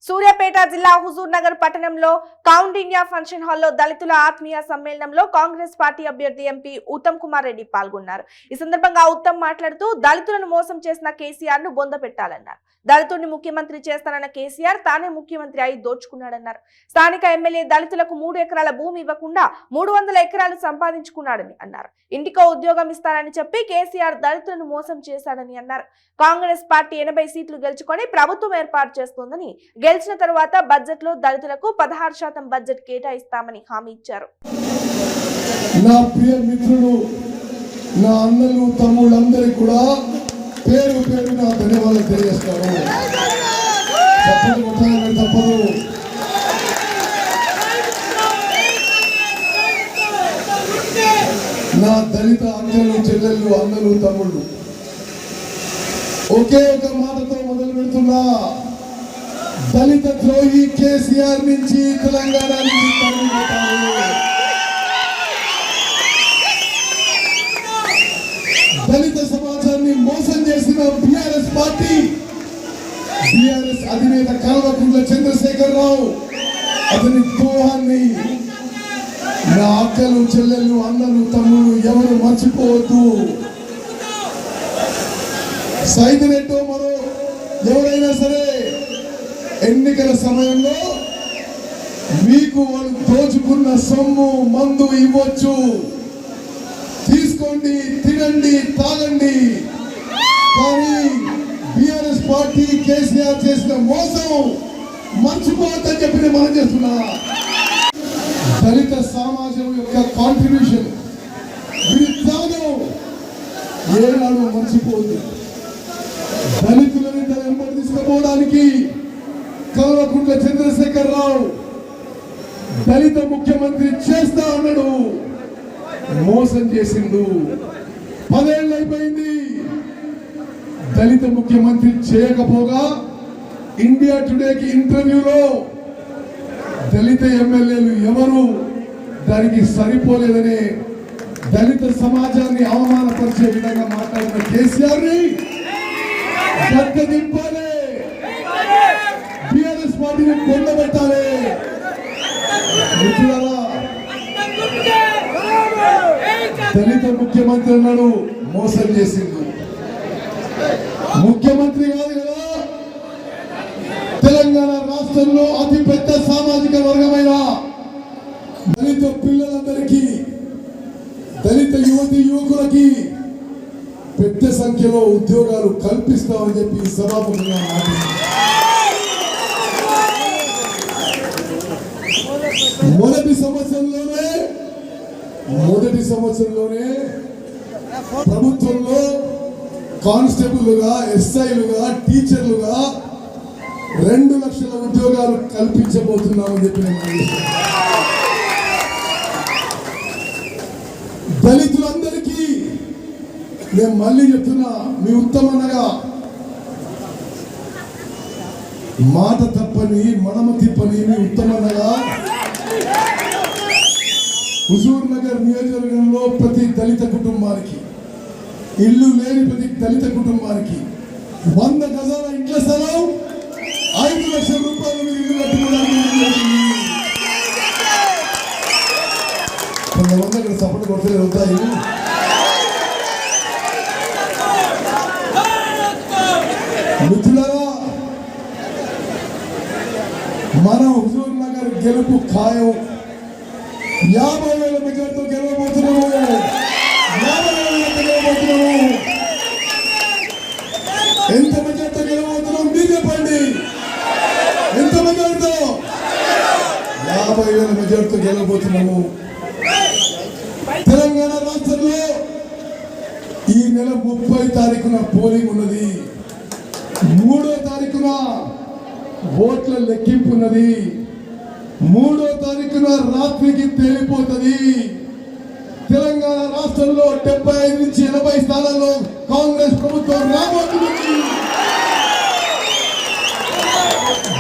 సూర్యాపేట జిల్లా హుజూర్ నగర్ పట్టణంలో కౌండిన్యా ఫంక్షన్ హాల్లో దళితుల ఆత్మీయ సమ్మేళనంలో కాంగ్రెస్ పార్టీ అభ్యర్థి ఎంపీ ఉత్తమ్ కుమార్ రెడ్డి పాల్గొన్నారు. ఈ సందర్భంగా ఉత్తమ్ మాట్లాడుతూ దళితులను మోసం చేసిన కేసీఆర్ ను బొందపెట్టాలన్నారు. దళితుడిని ముఖ్యమంత్రి చేస్తానన్న కేసీఆర్ తానే ముఖ్యమంత్రి అయి దోచుకున్నాడన్నారు. స్థానిక ఎమ్మెల్యే దళితులకు 3 ఎకరాల భూమి ఇవ్వకుండా 300 ఎకరాలు సంపాదించుకున్నాడని అన్నారు. ఇంటికో ఉద్యోగం ఇస్తానని చెప్పి కేసీఆర్ దళితులను మోసం చేశాడని అన్నారు. కాంగ్రెస్ పార్టీ 80 సీట్లు గెలుచుకొని ప్రభుత్వం ఏర్పాటు చేస్తోందని, గెలిచిన తర్వాత బడ్జెట్ లో దళితులకు 16% బడ్జెట్ కేటాయిస్తామని హామీ ఇచ్చారు. నా ప్రియ మిత్రులు, నా అన్నలు తమ్ముళ్ళందరికీ కూడా పేరు పేరున ధన్యవాదాలు తెలియజేస్తాను. తప్పదు. నా దళిత అక్కలు చెల్లెళ్ళు అన్నలు తమ్ముళ్ళు ఒకే ఒక మాటతో మొదలు పెడుతున్నా. దళిత ద్రోహి కేసీఆర్ నుంచి తెలంగాణ దళిత సమాజాన్ని మోసం చేసిన బీఆర్ఎస్ పార్టీ, బీఆర్ఎస్ అధినేత కల్వకుంట్ల చంద్రశేఖరరావు అతని ద్రోహాన్ని నా అక్కలు చెల్లెళ్ళు అన్నలు తమ్ముళ్ళు ఎవరు మర్చిపోవద్దు. సైదినెట్టో మరో ఎవరైనా సరే ఎన్నికల సమయంలో మీకు వాళ్ళు దోచుకున్న సొమ్ము మందు ఇవ్వచ్చు, తీసుకోండి, తినండి, తాగండి. కానీ బీఆర్ఎస్ పార్టీ కేసీఆర్ చేసిన మోసం మర్చిపోవద్దని చెప్పి నేను మనం చేస్తున్నా. దళిత సమాజం యొక్క కాంట్రిబ్యూషన్ వీరి త్యాగం ఏనాడు మర్చిపోవద్దు. దళితులని తన వెంబడి తీసుకుపోవడానికి కల్వకుంట్ల చంద్రశేఖరరావు దళిత ముఖ్యమంత్రి చేస్తా అన్నాడు, మోసం చేసిండు. 10 ఏళ్ళు అయిపోయింది, దళిత ముఖ్యమంత్రి చేయకపోగా ఇండియా టుడేకి ఇంటర్వ్యూలో దళిత ఎమ్మెల్యేలు ఎవరు దానికి సరిపోలేదనే దళిత సమాజాన్ని అవమానపరిచే విధంగా మాట్లాడిన కేసీఆర్ ని గద్దెదింపాలి, బీఆర్ఎస్ పార్టీని కొండబెట్టాలి. దళిత ముఖ్యమంత్రి అన్నాడు, మోసం చేసిండు. ముఖ్యమంత్రి కాదు కదా, తెలంగాణ రాష్ట్రంలో అతి పెద్ద సామాజిక వర్గమైన దళిత పిల్లలందరికీ, దళిత యువతి యువకులకి పెద్ద సంఖ్యలో ఉద్యోగాలు కల్పిస్తామని చెప్పి సభాముఖంగా మాట్లాడారు. మొదటి సంవత్సరంలోనే ప్రభుత్వంలో కానిస్టేబుల్గా, ఎస్ఐలుగా, టీచర్లుగా 2 లక్షల ఉద్యోగాలు కల్పించబోతున్నామని చెప్పి దళితులందరికీ నేను మళ్ళీ చెప్తున్నా, మీ ఉత్తమన్నగా మాట తప్పని మడమ తిప్పని మీ ఉత్తమన్నగా హుజూర్ నగర్ నియోజకవర్గంలో ప్రతి దళిత కుటుంబానికి, ఇల్లు లేని ప్రతి దళిత కుటుంబానికి 100 గజాల ఇంట్ల స్థలం 5 లక్షల రూపాయలు ఇల్లు కట్టుకోవడానికి కొంతమంది అక్కడ సపోర్ట్ కొట్టలే అవుతాయి. మిత్రులారా, మన హుజూర్ నగర్ గెలుపు ఖాయం. 50,000 మెజార్టీతో గెలవబోతున్నాము. 50,000 గెలవబోతున్నాము. ఎంత మెజార్టీతో గెలవబోతున్నాం మీరు చెప్పండి. ఎంత మెజార్టీతో? 50,000 మెజార్టీతో గెలవబోతున్నాము. తెలంగాణ రాష్ట్రంలో ఈ నెల 30వ తారీఖున పోలింగ్ ఉన్నది. 3వ తారీఖున ఓట్ల లెక్కింపు ఉన్నది. 3వ తారీఖున రాత్రికి తేలిపోతుంది. తెలంగాణ రాష్ట్రంలో 75 నుంచి 80 స్థానాల్లో కాంగ్రెస్ ప్రభుత్వం రాబోతున్నది.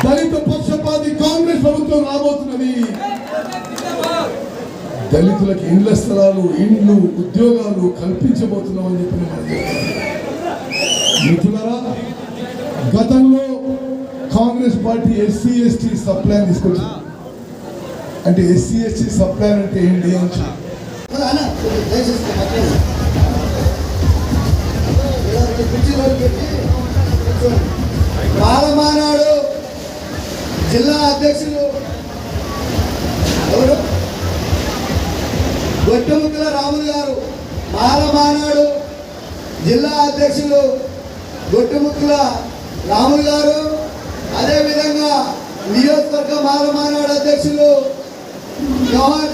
దళిత పక్షపాతి కాంగ్రెస్ ప్రభుత్వం రాబోతున్నది. దళితులకు ఇండ్ల స్థలాలు, ఇండ్లు, ఉద్యోగాలు కల్పించబోతున్నామని చెప్పి మిత్రులారా, గతంలో Congress party SC ST sub plan తీసుకొచ్చింది. అంటే ఎస్సీ ఎస్టీ సబ్ ప్లాన్ అంటే ఏంటి అని మాలమానాడు జిల్లా అధ్యక్షులు ఎవరు గొట్టముక్కల రాములు గారు, మాలమానాడు జిల్లా అధ్యక్షులు గొట్టముక్కల రాములు గారు, అదేవిధంగా నియోజకవర్గ మాలమానాడు అధ్యక్షులు జవహర్